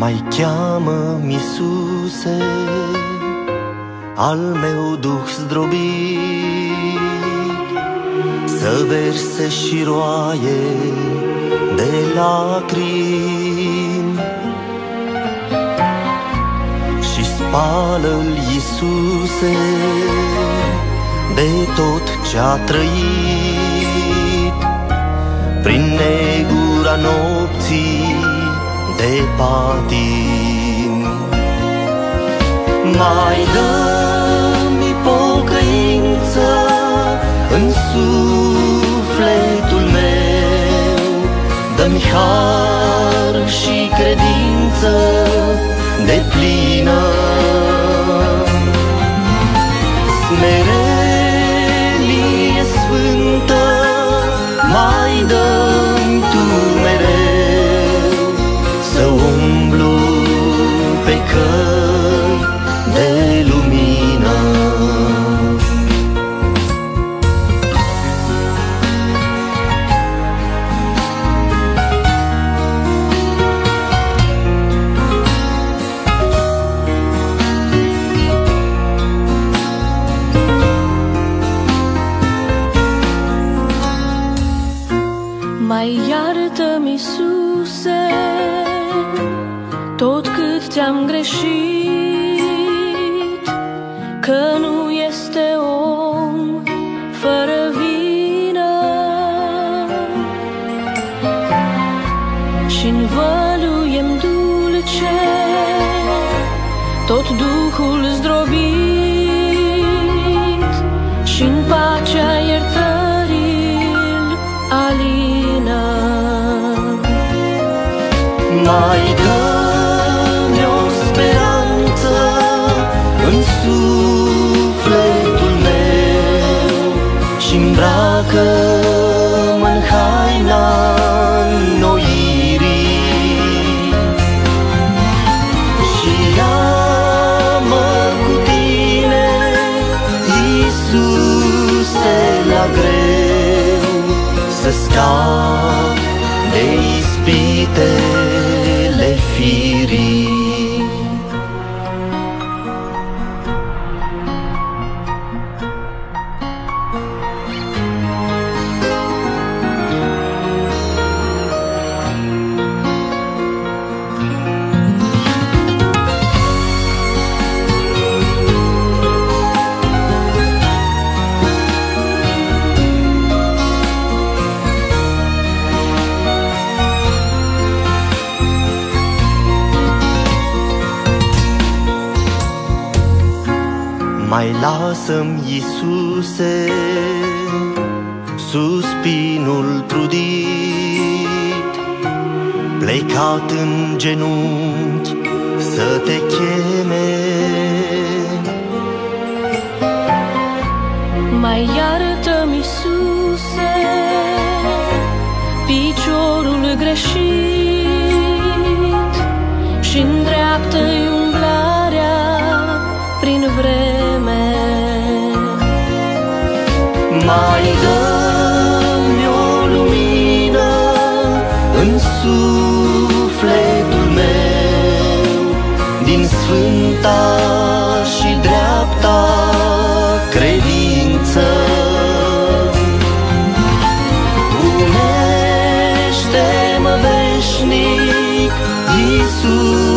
Mai cheamă-mi, Iisuse, al meu duh zdrobit, să verse și roaie de lacrimi și spală-l, Iisuse, de tot ce-a trăit prin negura nopții de patim. Mai dă-mi pocăință în sufletul meu, dă-mi har și credință deplină, smerenie sfântă mai dă-mi Tu mereu, să umblu pe căi de lumină. Mai iartă-mi, Iisuse, tot cât ți-am greșit, că nu este om fără vină și-n văluiem dulce tot Duhul zdrobit și-n pacea iertării-l alină. Mai dă-mi o speranță în sufletul meu și îmbracă-mă în haina înnoirii și ia-mă cu Tine, Iisuse, la greu, să scap de ispitele firii. Mai lasă-mi, Iisuse, suspinul trudit, plecat în genunchi să Te cheme. Mai iartă-mi, Iisuse, piciorul greșit și îndreaptă-i umblarea prin vreme. Mai dă-mi o lumină în sufletul meu, din sfânta și dreapta credință. Unește-mă veșnic, Iisus,